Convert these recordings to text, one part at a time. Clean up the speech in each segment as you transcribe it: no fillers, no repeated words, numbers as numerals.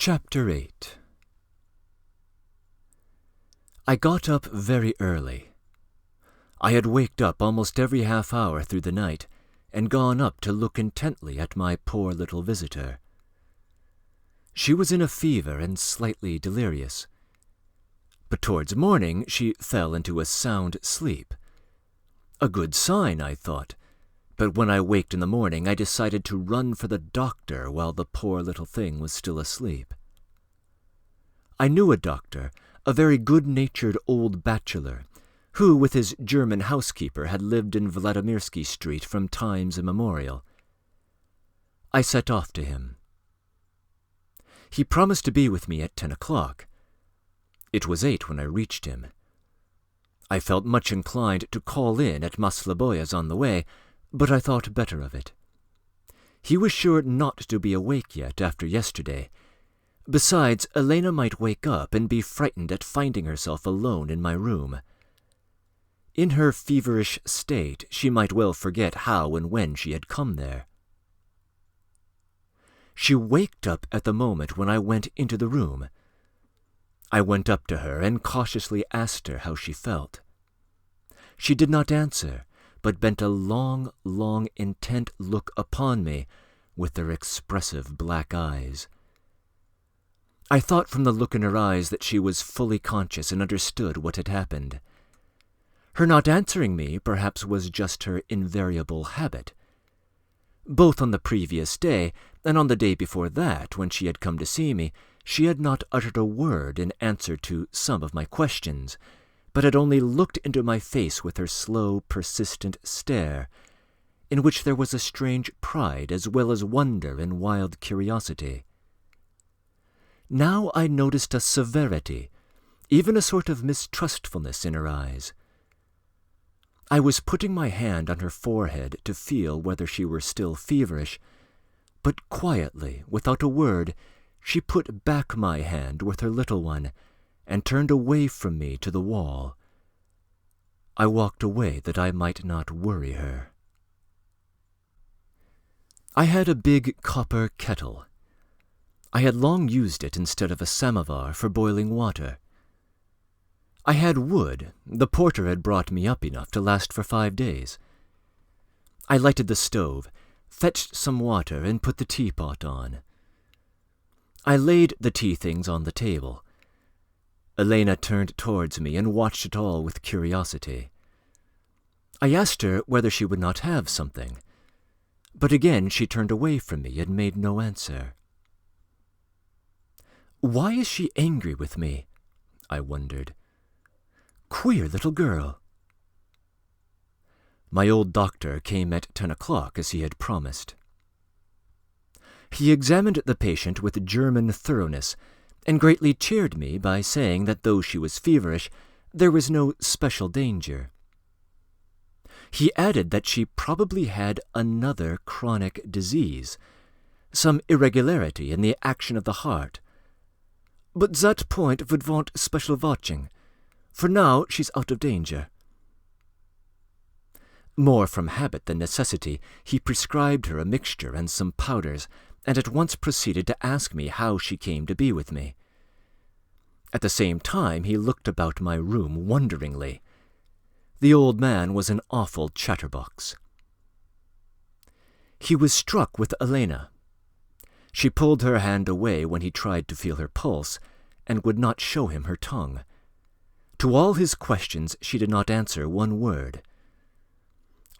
Chapter 8. I got up very early. I had waked up almost every half-hour through the night and gone up to look intently at my poor little visitor. She was in a fever and slightly delirious. But towards morning she fell into a sound sleep. A good sign, I thought, but when I waked in the morning I decided to run for the doctor while the poor little thing was still asleep. I knew a doctor, a very good-natured old bachelor, who with his German housekeeper had lived in Vladimirsky Street from times immemorial. I set off to him. He promised to be with me at 10 o'clock. It was 8 when I reached him. I felt much inclined to call in at Masloboev's on the way, but I thought better of it. He was sure not to be awake yet after yesterday. Besides, Elena might wake up and be frightened at finding herself alone in my room. In her feverish state, she might well forget how and when she had come there. She waked up at the moment when I went into the room. I went up to her and cautiously asked her how she felt. She did not answer, but bent a long, intent look upon me with her expressive black eyes. I thought from the look in her eyes that she was fully conscious and understood what had happened. Her not answering me perhaps was just her invariable habit. Both on the previous day and on the day before that, when she had come to see me, she had not uttered a word in answer to some of my questions, but had only looked into my face with her slow, persistent stare, in which there was a strange pride as well as wonder and wild curiosity. Now I noticed a severity, even a sort of mistrustfulness in her eyes. I was putting my hand on her forehead to feel whether she were still feverish, but quietly, without a word, she put back my hand with her little one and turned away from me to the wall. I walked away that I might not worry her. I had a big copper kettle. I had long used it instead of a samovar for boiling water. I had wood. The porter had brought me up enough to last for 5 days. I lighted the stove, fetched some water, and put the teapot on. I laid the tea things on the table. Elena turned towards me and watched it all with curiosity. I asked her whether she would not have something, but again she turned away from me and made no answer. Why is she angry with me? I wondered. Queer little girl. My old doctor came at 10 o'clock as he had promised. He examined the patient with German thoroughness and greatly cheered me by saying that though she was feverish, there was no special danger. He added that she probably had another chronic disease, some irregularity in the action of the heart. But that point would want special watching. For now she's out of danger. More from habit than necessity, he prescribed her a mixture and some powders, and at once proceeded to ask me how she came to be with me. At the same time he looked about my room wonderingly. The old man was an awful chatterbox. He was struck with Elena. She pulled her hand away when he tried to feel her pulse, and would not show him her tongue. To all his questions she did not answer one word.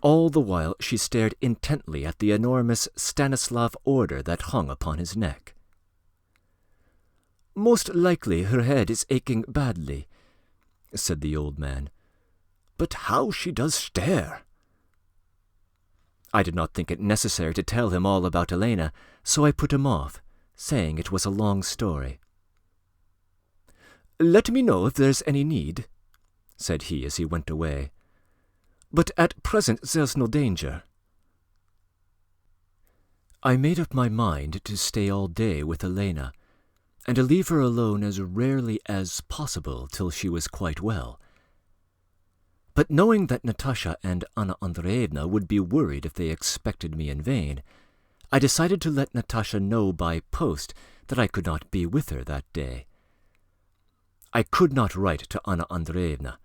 All the while she stared intently at the enormous Stanislav order that hung upon his neck. "Most likely her head is aching badly," said the old man. "But how she does stare!" I did not think it necessary to tell him all about Elena, so I put him off, saying it was a long story. "Let me know if there's any need," said he as he went away. "But at present there's no danger." I made up my mind to stay all day with Elena, and to leave her alone as rarely as possible till she was quite well. But knowing that Natasha and Anna Andreevna would be worried if they expected me in vain, I decided to let Natasha know by post that I could not be with her that day. I could not write to Anna Andreevna.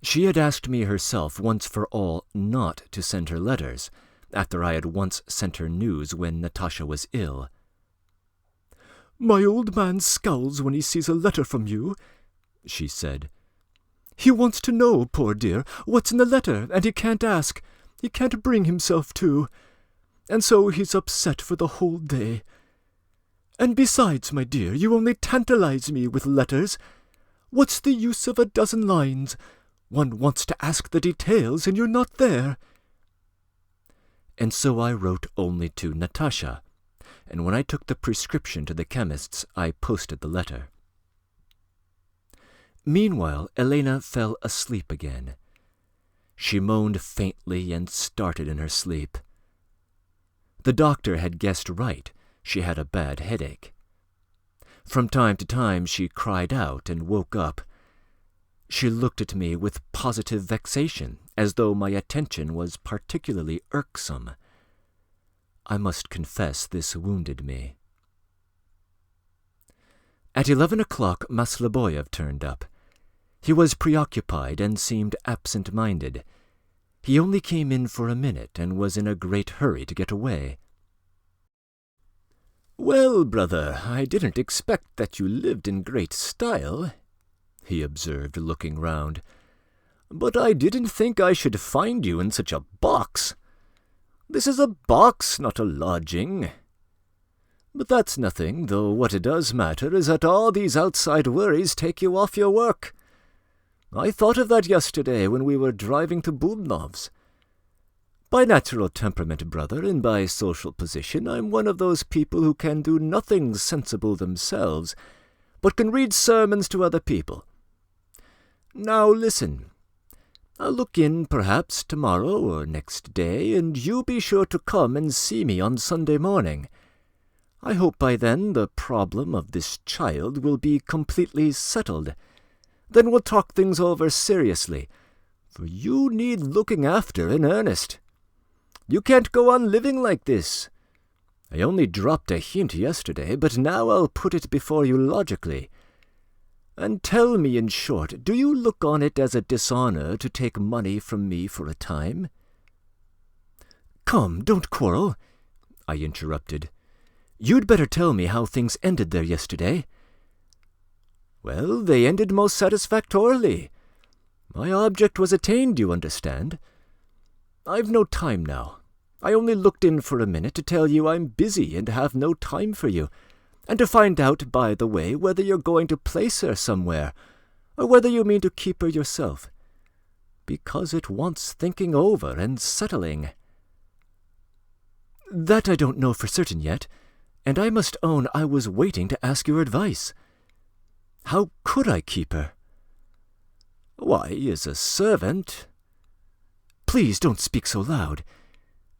She had asked me herself once for all not to send her letters, after I had once sent her news when Natasha was ill. "My old man scowls when he sees a letter from you," she said. "He wants to know, poor dear, what's in the letter, and he can't ask. He can't bring himself to. And so he's upset for the whole day. And besides, my dear, you only tantalize me with letters. What's the use of a dozen lines? One wants to ask the details, and you're not there." And so I wrote only to Natasha, and when I took the prescription to the chemist's, I posted the letter. Meanwhile, Elena fell asleep again. She moaned faintly and started in her sleep. The doctor had guessed right. She had a bad headache. From time to time she cried out and woke up. She looked at me with positive vexation, as though my attention was particularly irksome. I must confess this wounded me. At 11 o'clock Masloboev turned up. He was preoccupied and seemed absent-minded. He only came in for a minute and was in a great hurry to get away. "Well, brother, I didn't expect that you lived in great style," he observed, looking round. "But I didn't think I should find you in such a box. This is a box, not a lodging. But that's nothing, though what it does matter is that all these outside worries take you off your work. I thought of that yesterday when we were driving to Bubnov's. By natural temperament, brother, and by social position, I'm one of those people who can do nothing sensible themselves, but can read sermons to other people. Now listen. I'll look in, perhaps, tomorrow or next day, and you be sure to come and see me on Sunday morning. I hope by then the problem of this child will be completely settled. Then we'll talk things over seriously, for you need looking after in earnest. You can't go on living like this. I only dropped a hint yesterday, but now I'll put it before you logically. And tell me, in short, do you look on it as a dishonor to take money from me for a time?" "Come, don't quarrel," I interrupted. "You'd better tell me how things ended there yesterday." "Well, they ended most satisfactorily. My object was attained, you understand. I've no time now. I only looked in for a minute to tell you I'm busy and have no time for you, and to find out, by the way, whether you're going to place her somewhere, or whether you mean to keep her yourself, because it wants thinking over and settling." "That I don't know for certain yet, and I must own I was waiting to ask your advice. How could I keep her?" "Why, as a servant—" "Please don't speak so loud.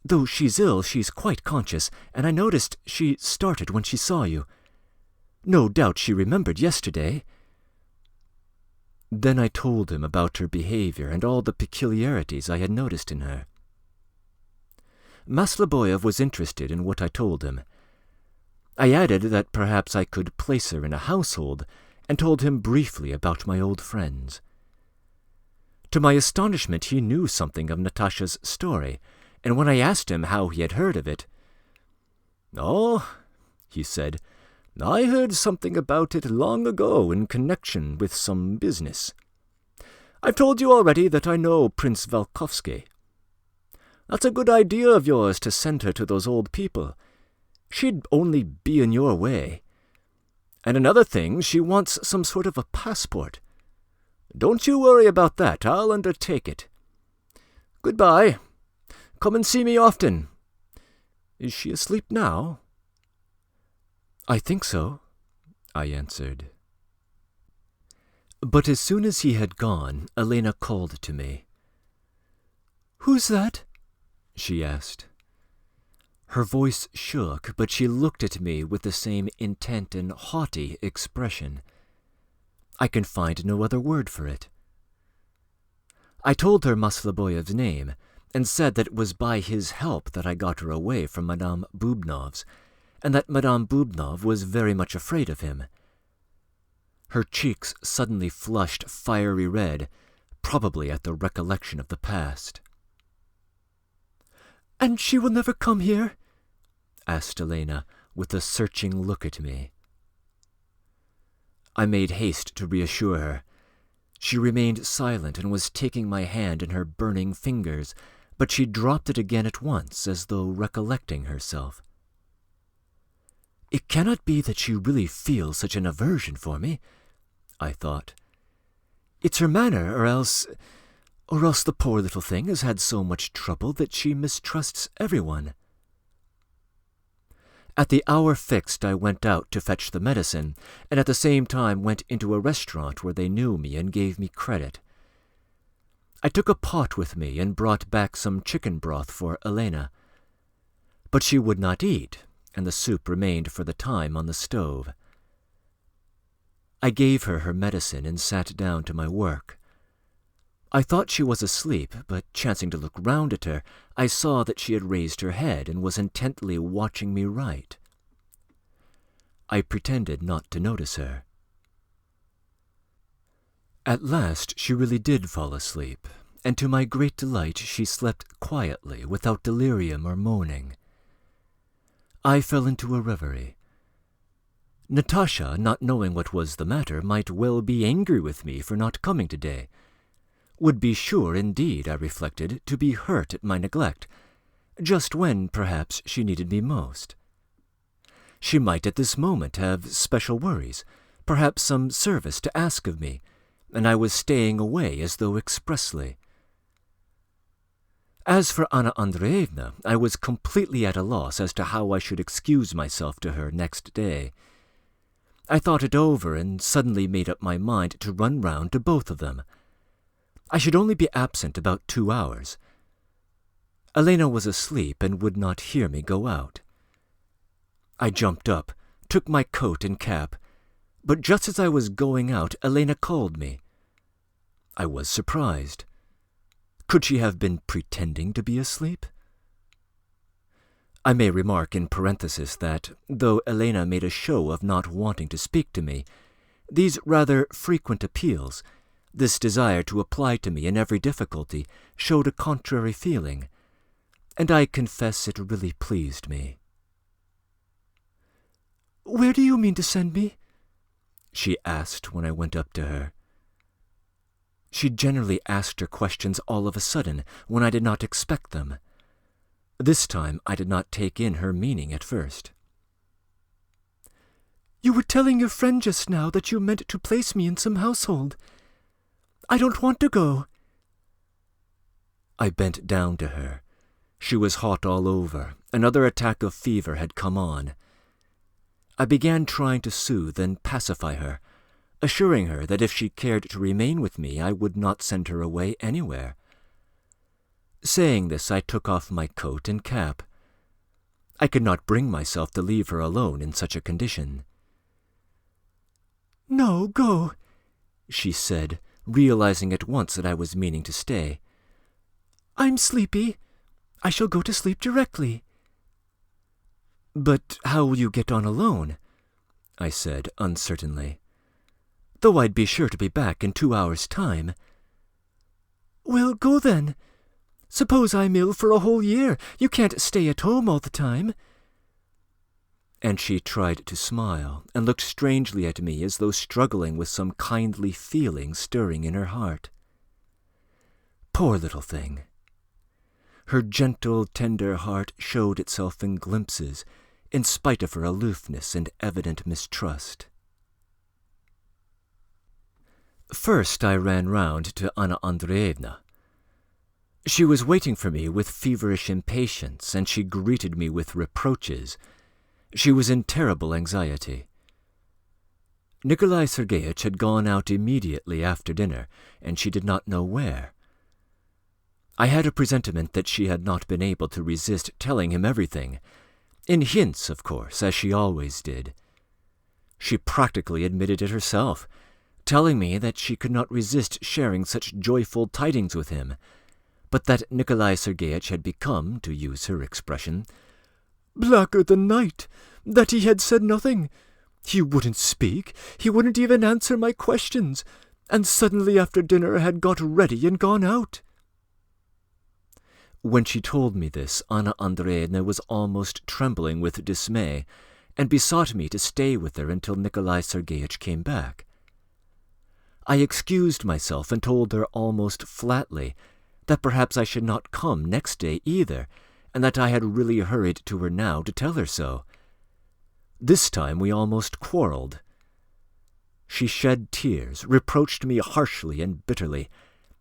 Though she's ill, she's quite conscious, and I noticed she started when she saw you. No doubt she remembered yesterday." Then I told him about her behavior and all the peculiarities I had noticed in her. Masloboev was interested in what I told him. I added that perhaps I could place her in a household, and told him briefly about my old friends. To my astonishment, he knew something of Natasha's story, and when I asked him how he had heard of it, "Oh," he said, "I heard something about it long ago in connection with some business. I've told you already that I know Prince Volkovsky. That's a good idea of yours to send her to those old people. She'd only be in your way. And another thing, she wants some sort of a passport. Don't you worry about that, I'll undertake it. Goodbye. Come and see me often. Is she asleep now?" "I think so," I answered. But as soon as he had gone, Elena called to me. "Who's that?" she asked. Her voice shook, but she looked at me with the same intent and haughty expression. I can find no other word for it. I told her Masloboev's name, and said that it was by his help that I got her away from Madame Bubnov's, and that Madame Bubnov was very much afraid of him. Her cheeks suddenly flushed fiery red, probably at the recollection of the past. "And she will never come here?" asked Elena, with a searching look at me. I made haste to reassure her. She remained silent and was taking my hand in her burning fingers, but she dropped it again at once, as though recollecting herself. "It cannot be that she really feels such an aversion for me," I thought. "It's her manner, or else the poor little thing has had so much trouble that she mistrusts everyone." At the hour fixed, I went out to fetch the medicine, and at the same time went into a restaurant where they knew me and gave me credit. I took a pot with me and brought back some chicken broth for Elena. But she would not eat, and the soup remained for the time on the stove. I gave her her medicine and sat down to my work. I thought she was asleep, but chancing to look round at her, I saw that she had raised her head and was intently watching me write. I pretended not to notice her. At last she really did fall asleep, and to my great delight she slept quietly, without delirium or moaning. I fell into a reverie. Natasha, not knowing what was the matter, might well be angry with me for not coming today. Would be sure, indeed, I reflected, to be hurt at my neglect, just when, perhaps, she needed me most. She might at this moment have special worries, perhaps some service to ask of me, and I was staying away as though expressly. As for Anna Andreevna, I was completely at a loss as to how I should excuse myself to her next day. I thought it over and suddenly made up my mind to run round to both of them. I should only be absent about 2 hours. Elena was asleep and would not hear me go out. I jumped up, took my coat and cap, but just as I was going out, Elena called me. I was surprised. Could she have been pretending to be asleep? I may remark in parenthesis that, though Elena made a show of not wanting to speak to me, these rather frequent appeals, this desire to apply to me in every difficulty, showed a contrary feeling, and I confess it really pleased me. "Where do you mean to send me?" she asked when I went up to her. She generally asked her questions all of a sudden, when I did not expect them. This time I did not take in her meaning at first. "You were telling your friend just now that you meant to place me in some household. I don't want to go." I bent down to her. She was hot all over. Another attack of fever had come on. I began trying to soothe and pacify her, assuring her that if she cared to remain with me, I would not send her away anywhere. Saying this, I took off my coat and cap. I could not bring myself to leave her alone in such a condition. "No, go," she said, realizing at once that I was meaning to stay. "I'm sleepy. I shall go to sleep directly." "But how will you get on alone?" I said uncertainly. "Though I'd be sure to be back in 2 hours' time." "Well, go then. Suppose I'm ill for a whole year. You can't stay at home all the time." And she tried to smile, and looked strangely at me as though struggling with some kindly feeling stirring in her heart. Poor little thing! Her gentle, tender heart showed itself in glimpses, in spite of her aloofness and evident mistrust. First I ran round to Anna Andreevna. She was waiting for me with feverish impatience, and she greeted me with reproaches. She was in terrible anxiety. Nikolai Sergeyitch had gone out immediately after dinner, and she did not know where. I had a presentiment that she had not been able to resist telling him everything, in hints, of course, as she always did. She practically admitted it herself, telling me that she could not resist sharing such joyful tidings with him, but that Nikolai Sergeyitch had become, to use her expression, blacker than night, that he had said nothing. He wouldn't speak, he wouldn't even answer my questions, and suddenly after dinner had got ready and gone out. When she told me this, Anna Andreevna was almost trembling with dismay, and besought me to stay with her until Nikolai Sergeyitch came back. I excused myself and told her almost flatly that perhaps I should not come next day either, and that I had really hurried to her now to tell her so. This time we almost quarreled. She shed tears, reproached me harshly and bitterly,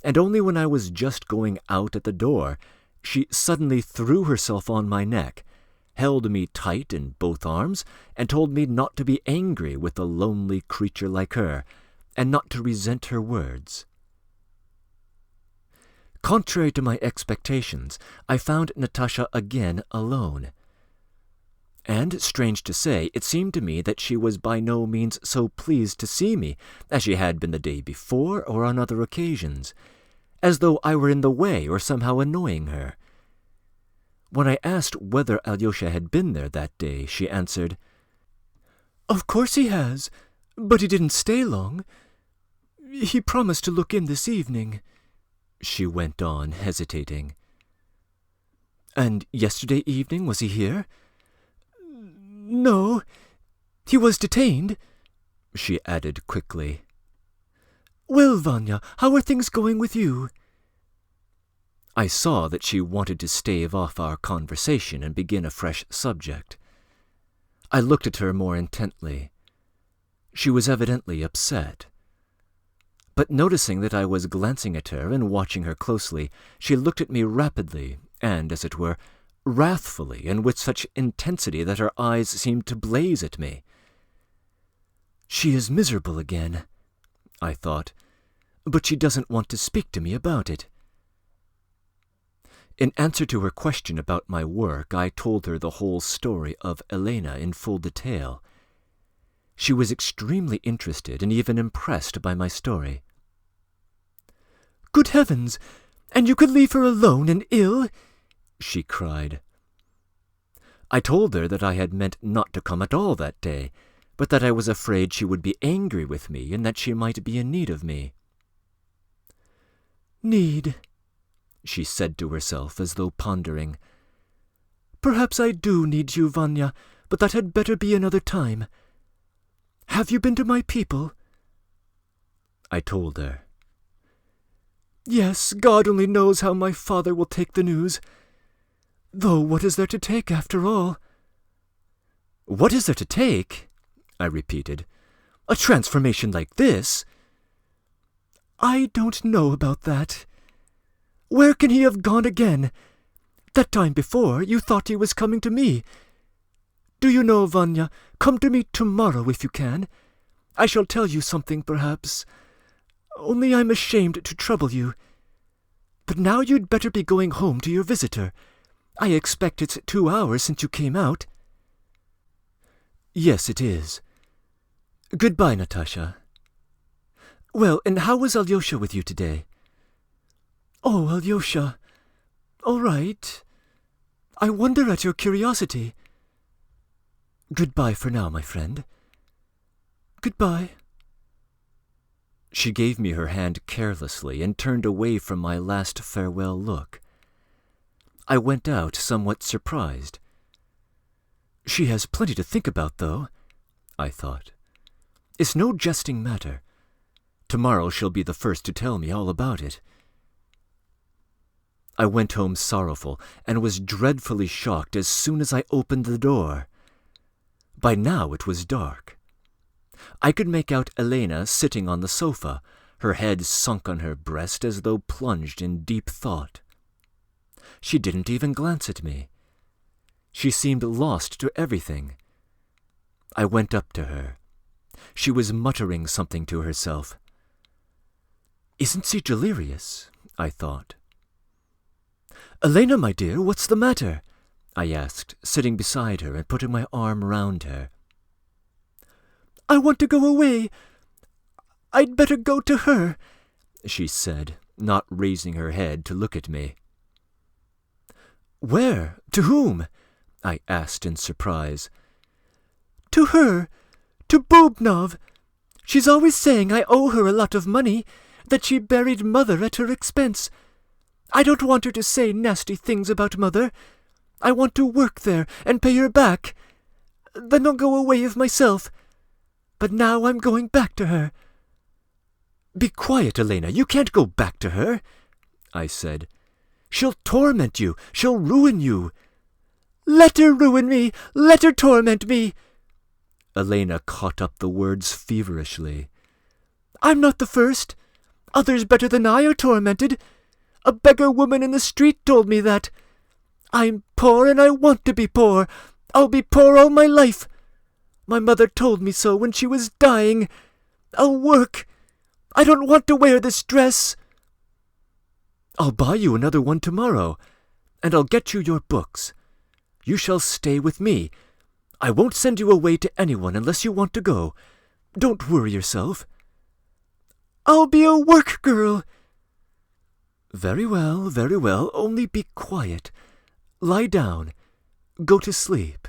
and only when I was just going out at the door, she suddenly threw herself on my neck, held me tight in both arms, and told me not to be angry with a lonely creature like her, and not to resent her words. Contrary to my expectations, I found Natasha again alone. And, strange to say, it seemed to me that she was by no means so pleased to see me as she had been the day before or on other occasions, as though I were in the way or somehow annoying her. When I asked whether Alyosha had been there that day, she answered, "Of course he has, but he didn't stay long. He promised to look in this evening," she went on, hesitating. "And yesterday evening was he here?" "No, he was detained," she added quickly. "Well, Vanya, how are things going with you?" I saw that she wanted to stave off our conversation and begin a fresh subject. I looked at her more intently. She was evidently upset. But noticing that I was glancing at her and watching her closely, she looked at me rapidly and, as it were, wrathfully, and with such intensity that her eyes seemed to blaze at me. "She is miserable again," I thought, "but she doesn't want to speak to me about it." In answer to her question about my work, I told her the whole story of Elena in full detail. She was extremely interested and even impressed by my story. "Good heavens! And you could leave her alone and ill?" she cried. I told her that I had meant not to come at all that day, but that I was afraid she would be angry with me and that she might be in need of me. "Need," she said to herself as though pondering. "Perhaps I do need you, Vanya, but that had better be another time. Have you been to my people?" I told her. "Yes, God only knows how my father will take the news. Though what is there to take after all?" "What is there to take?" I repeated. "A transformation like this?" "I don't know about that. Where can he have gone again? That time before, you thought he was coming to me. Do you know, Vanya, come to me tomorrow if you can. I shall tell you something, perhaps. Only I'm ashamed to trouble you. But now you'd better be going home to your visitor. I expect it's 2 hours since you came out." "Yes, it is. Goodbye, Natasha. Well, and how was Alyosha with you today?" "Oh, Alyosha. All right. I wonder at your curiosity." "Goodbye for now, my friend." "Goodbye." She gave me her hand carelessly and turned away from my last farewell look. I went out somewhat surprised. She has plenty to think about, though, I thought. It's no jesting matter. Tomorrow she'll be the first to tell me all about it. I went home sorrowful, and was dreadfully shocked as soon as I opened the door. By now it was dark. I could make out Elena sitting on the sofa, her head sunk on her breast as though plunged in deep thought. She didn't even glance at me. She seemed lost to everything. I went up to her. She was muttering something to herself. "Isn't she delirious?" I thought. "Elena, my dear, what's the matter?" I asked, sitting beside her and putting my arm round her. "I want to go away. I'd better go to her," she said, not raising her head to look at me. Where? To whom? I asked in surprise. To her. To Bubnov. She's always saying I owe her a lot of money, that she buried Mother at her expense. I don't want her to say nasty things about Mother. I want to work there and pay her back. Then I'll go away of myself. But now I'm going back to her. Be quiet, Elena. You can't go back to her, I said. She'll torment you. She'll ruin you. Let her ruin me. Let her torment me. Elena caught up the words feverishly. I'm not the first. Others better than I are tormented. A beggar woman in the street told me that. I'm poor and I want to be poor. I'll be poor all my life. My mother told me so when she was dying. I'll work. I don't want to wear this dress. I'll buy you another one tomorrow, and I'll get you your books. You shall stay with me. I won't send you away to anyone unless you want to go. Don't worry yourself. I'll be a work girl. Very well, only be quiet. Lie down. Go to sleep.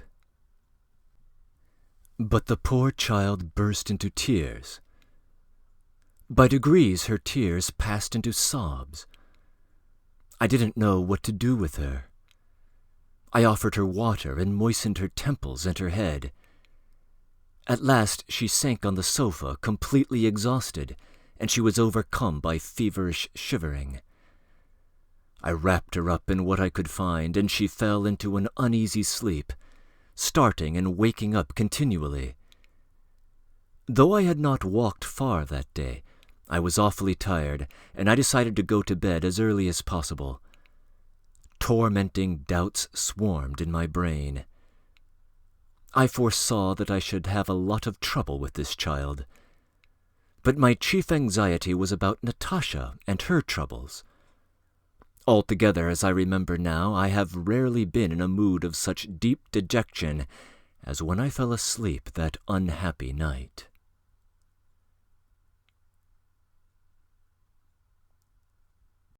But the poor child burst into tears. By degrees her tears passed into sobs. I didn't know what to do with her. I offered her water and moistened her temples and her head. At last she sank on the sofa, completely exhausted, and she was overcome by feverish shivering. I wrapped her up in what I could find, and she fell into an uneasy sleep, starting and waking up continually. Though I had not walked far that day, I was awfully tired, and I decided to go to bed as early as possible. Tormenting doubts swarmed in my brain. I foresaw that I should have a lot of trouble with this child. But my chief anxiety was about Natasha and her troubles. Altogether, as I remember now, I have rarely been in a mood of such deep dejection as when I fell asleep that unhappy night.